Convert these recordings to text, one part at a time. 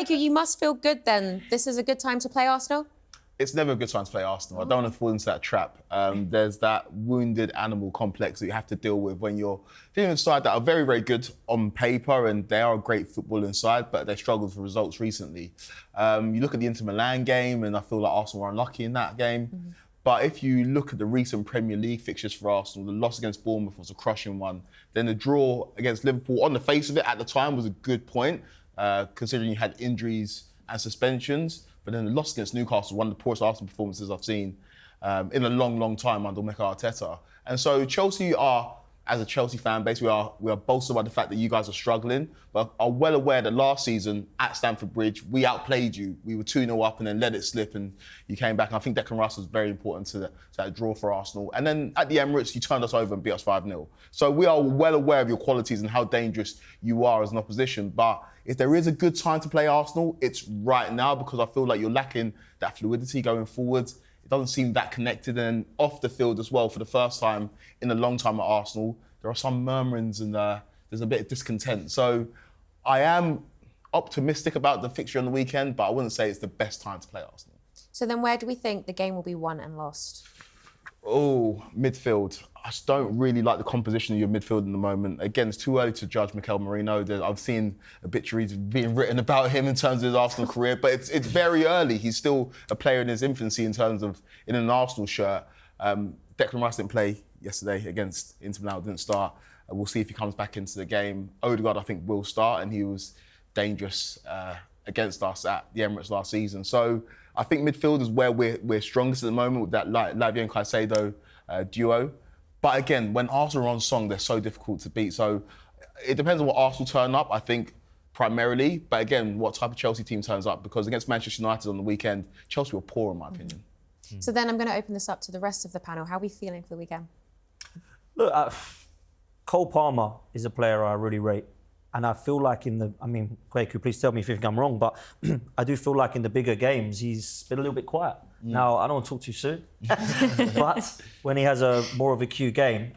Kweku, you must feel good then. This is a good time to play Arsenal? It's never a good time to play Arsenal. I don't want to fall into that trap. There's that wounded animal complex that you have to deal with when you're dealing with a side that are very, very good on paper and they are a great footballing side, but they struggled for results recently. You look at the Inter Milan game and I feel like Arsenal were unlucky in that game. Mm-hmm. But if you look at the recent Premier League fixtures for Arsenal, the loss against Bournemouth was a crushing one. Then the draw against Liverpool, on the face of it at the time, was a good point, considering you had injuries and suspensions. But then the loss against Newcastle, one of the poorest Arsenal performances I've seen in a long, long time under Mikel Arteta. And so Chelsea are, as a Chelsea fan base, we are bolstered by the fact that you guys are struggling, but are well aware that last season at Stamford Bridge, we outplayed you. We were 2-0 up and then let it slip and you came back. And I think Declan Rice was very important to that draw for Arsenal. And then at the Emirates, you turned us over and beat us 5-0. So we are well aware of your qualities and how dangerous you are as an opposition. But if there is a good time to play Arsenal, it's right now, because I feel like you're lacking that fluidity going forward. It doesn't seem that connected. And off the field as well, for the first time in a long time at Arsenal, there are some murmurings and there's a bit of discontent. So I am optimistic about the fixture on the weekend, but I wouldn't say it's the best time to play Arsenal. So then where do we think the game will be won and lost? Oh, midfield. I just don't really like the composition of your midfield in the moment. Again, it's too early to judge Mikel Merino. I've seen obituaries being written about him in terms of his Arsenal career, but it's very early. He's still a player in his infancy in terms of in an Arsenal shirt. Declan Rice didn't play yesterday against Inter Milan, didn't start. We'll see if he comes back into the game. Odegaard, I think, will start, and he was dangerous against us at the Emirates last season. So I think midfield is where we're strongest at the moment with that Lavia and Caicedo duo. But again, when Arsenal are on song, they're so difficult to beat. So it depends on what Arsenal turn up, I think, primarily. But again, what type of Chelsea team turns up. Because against Manchester United on the weekend, Chelsea were poor, in my opinion. So then I'm going to open this up to the rest of the panel. How are we feeling for the weekend? Look, Cole Palmer is a player I really rate. And I feel like Kweku, please tell me if you think I'm wrong, but I do feel like in the bigger games, he's been a little bit quiet. Now, I don't want to talk too soon, but when he has a more of a cue game,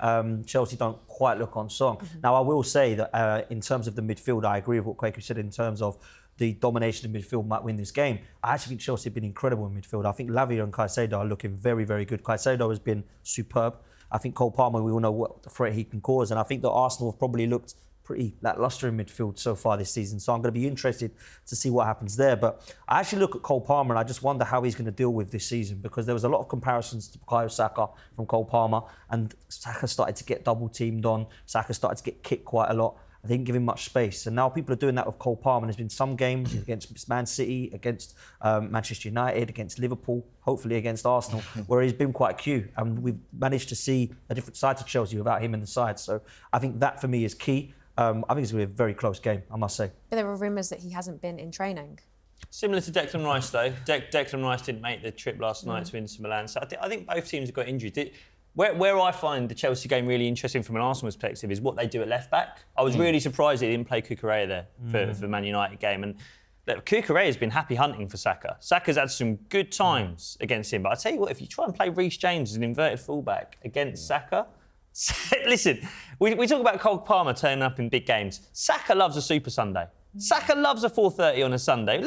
Chelsea don't quite look on song. Mm-hmm. Now, I will say that in terms of the midfield, I agree with what Kweku said in terms of the domination of midfield might win this game. I actually think Chelsea have been incredible in midfield. I think Lavia and Caicedo are looking very, very good. Caicedo has been superb. I think Cole Palmer, we all know what threat he can cause, and I think that Arsenal have probably looked pretty lacklustre in midfield so far this season. So I'm going to be interested to see what happens there. But I actually look at Cole Palmer and I just wonder how he's going to deal with this season, because there was a lot of comparisons to Bukayo Saka from Cole Palmer, and Saka started to get double teamed on. Saka started to get kicked quite a lot. I didn't give him much space. And now people are doing that with Cole Palmer. And there's been some games against Man City, against Manchester United, against Liverpool, hopefully against Arsenal, where he's been quite cute. And we've managed to see a different side to Chelsea without him in the side. So I think that for me is key. I think it's going to be a very close game, I must say. But there were rumours that he hasn't been in training. Similar to Declan Rice, though. Declan Rice didn't make the trip last night to Inter Milan. So I think both teams have got injured. Where I find the Chelsea game really interesting from an Arsenal perspective is what they do at left-back. I was really surprised they didn't play Cucurella there for the Man United game. And Cucurella's been happy hunting for Saka. Saka's had some good times against him. But I tell you what, if you try and play Reece James as an inverted fullback against Saka... Listen, we talk about Cole Palmer turning up in big games. Saka loves a Super Sunday. Saka loves a 4:30 on a Sunday.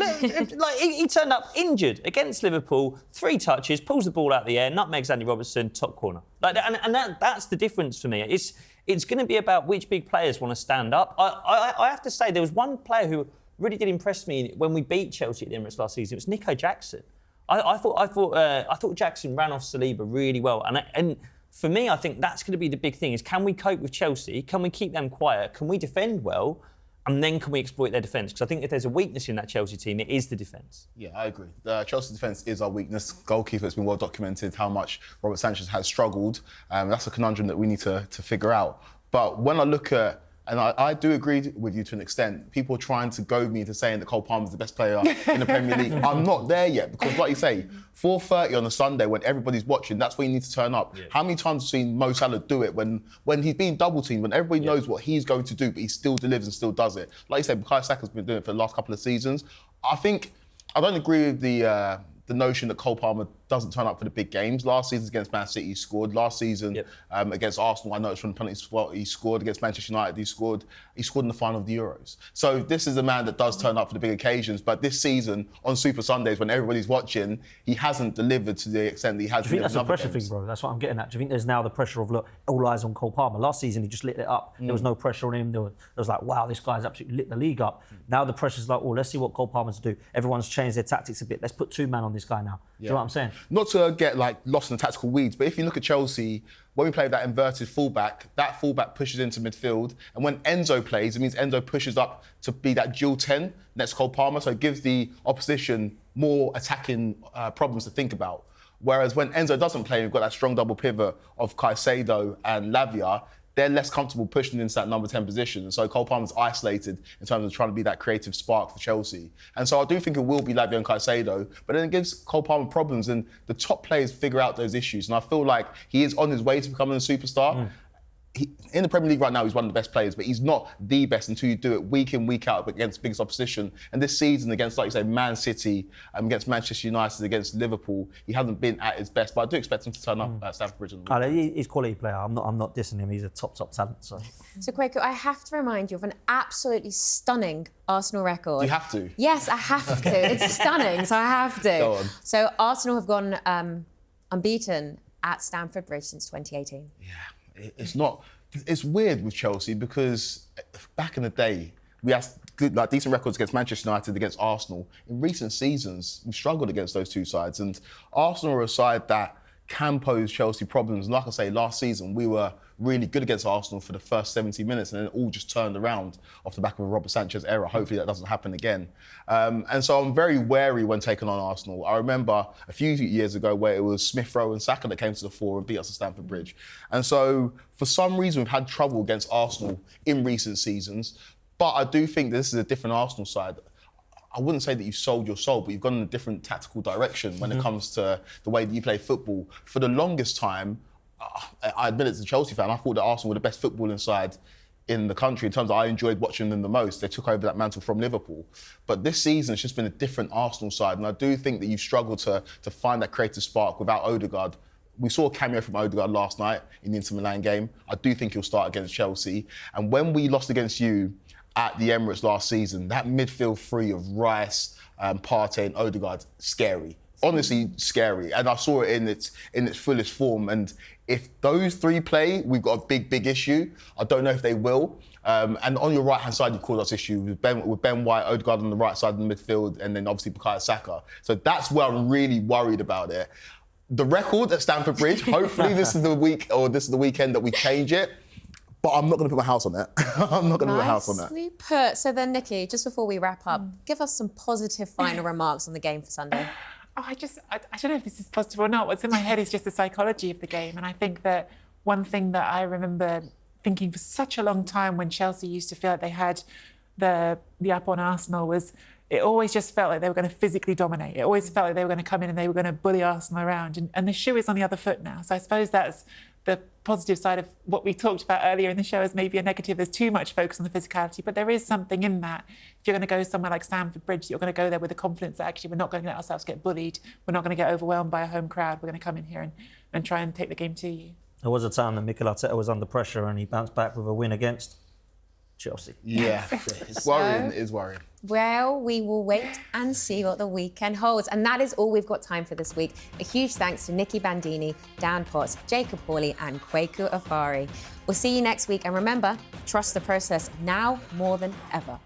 He turned up injured against Liverpool, 3 touches, pulls the ball out of the air, nutmegs Andy Robertson, top corner. That's the difference for me. It's going to be about which big players want to stand up. I have to say, there was one player who really did impress me when we beat Chelsea at the Emirates last season. It was Nico Jackson. I thought Jackson ran off Saliba really well, and for me, I think that's going to be the big thing, is can we cope with Chelsea? Can we keep them quiet? Can we defend well? And then can we exploit their defence? Because I think if there's a weakness in that Chelsea team, it is the defence. Yeah, I agree. The Chelsea defence is our weakness. Goalkeeper, it's been well documented how much Robert Sanchez has struggled. That's a conundrum that we need to figure out. But when I look at, and I do agree with you to an extent, people are trying to goad me into saying that Cole Palmer is the best player in the Premier League. I'm not there yet, because like you say, 4:30 on a Sunday when everybody's watching, that's when you need to turn up. Yeah. How many times have you seen Mo Salah do it when he's being double teamed, when everybody knows what he's going to do, but he still delivers and still does it? Like you said, Bukayo Saka's been doing it for the last couple of seasons. I don't agree with the notion that Cole Palmer doesn't turn up for the big games. Last season against Man City, he scored. Last season against Arsenal, I noticed from the penalty spot, he scored. Against Manchester United, he scored. He scored in the final of the Euros. So this is a man that does turn up for the big occasions. But this season, on Super Sundays, when everybody's watching, he hasn't delivered to the extent that he has. Do you think that's a pressure thing, bro? That's what I'm getting at. Do you think there's now the pressure of, look, all eyes on Cole Palmer? Last season, he just lit it up. There was no pressure on him. There was like, wow, this guy's absolutely lit the league up. Now the pressure's like, oh, let's see what Cole Palmer's do. Everyone's changed their tactics a bit. Let's put 2 man on this guy now. Do you know what I'm saying? Not to get like lost in the tactical weeds, but if you look at Chelsea, when we play that inverted fullback, that fullback pushes into midfield, and when Enzo plays, it means Enzo pushes up to be that dual 10 next to Cole Palmer, so it gives the opposition more attacking problems to think about. Whereas when Enzo doesn't play, we've got that strong double pivot of Caicedo and Lavia. They're less comfortable pushing into that number 10 position. So Cole Palmer's isolated in terms of trying to be that creative spark for Chelsea. And so I do think it will be Lavia and Caicedo, but then it gives Cole Palmer problems, and the top players figure out those issues. And I feel like he is on his way to becoming a superstar. In the Premier League right now, he's one of the best players, but he's not the best until you do it week in, week out against biggest opposition. And this season against, like you say, Man City, against Manchester United, against Liverpool, he hasn't been at his best. But I do expect him to turn up at Stamford Bridge. He's a quality player. I'm not dissing him. He's a top talent. So Kweku, I have to remind you of an absolutely stunning Arsenal record. You have to. Yes, I have to. It's stunning, so I have to. Go on. So Arsenal have gone unbeaten at Stamford Bridge since 2018. Yeah, it's weird with Chelsea because back in the day, we had good, like decent records against Manchester United, against Arsenal. In recent seasons, we've struggled against those two sides, and Arsenal are a side that can pose Chelsea problems. And like I say, last season, we were really good against Arsenal for the first 70 minutes, and then it all just turned around off the back of a Robert Sanchez error. Hopefully that doesn't happen again. And so I'm very wary when taking on Arsenal. I remember a few years ago where it was Smith Rowe and Saka that came to the fore and beat us at Stamford Bridge. And so for some reason, we've had trouble against Arsenal in recent seasons, but I do think this is a different Arsenal side. I wouldn't say that you've sold your soul, but you've gone in a different tactical direction when it comes to the way that you play football. For the longest time, I admit as a Chelsea fan, I thought that Arsenal were the best footballing side in the country in terms of I enjoyed watching them the most. They took over that mantle from Liverpool. But this season, it's just been a different Arsenal side. And I do think that you've struggled to find that creative spark without Odegaard. We saw a cameo from Odegaard last night in the Inter Milan game. I do think he'll start against Chelsea. And when we lost against you at the Emirates last season, that midfield three of Rice, Partey and Odegaard, scary. Honestly, scary. And I saw it in its fullest form. And if those three play, we've got a big issue. I don't know if they will. And on your right-hand side, you caused us issue with Ben White, Odegaard on the right side of the midfield, and then obviously Bukayo Saka. So that's where I'm really worried about it. The record at Stamford Bridge, hopefully this is the week or this is the weekend that we change it. But I'm not going to put my house on that. I'm not going to put my house on that. Nicely put. So then, Nikki, just before we wrap up, give us some positive final remarks on the game for Sunday. Oh, I don't know if this is positive or not. What's in my head is just the psychology of the game. And I think that one thing that I remember thinking for such a long time when Chelsea used to feel like they had the up on Arsenal was it always just felt like they were going to physically dominate. It always felt like they were going to come in and they were going to bully Arsenal around. And the shoe is on the other foot now. So I suppose that's the positive side of what we talked about earlier in the show as maybe a negative. There's too much focus on the physicality, but there is something in that. If you're going to go somewhere like Stamford Bridge, you're going to go there with the confidence that actually we're not going to let ourselves get bullied. We're not going to get overwhelmed by a home crowd. We're going to come in here and try and take the game to you. There was a time that Mikel Arteta was under pressure and he bounced back with a win against Chelsea. Yeah, it's worrying. It is worrying. Well, we will wait and see what the weekend holds. And that is all we've got time for this week. A huge thanks to Nikki Bandini, Dan Potts, Jacob Hawley and Kweku Afari. We'll see you next week. And remember, trust the process now more than ever.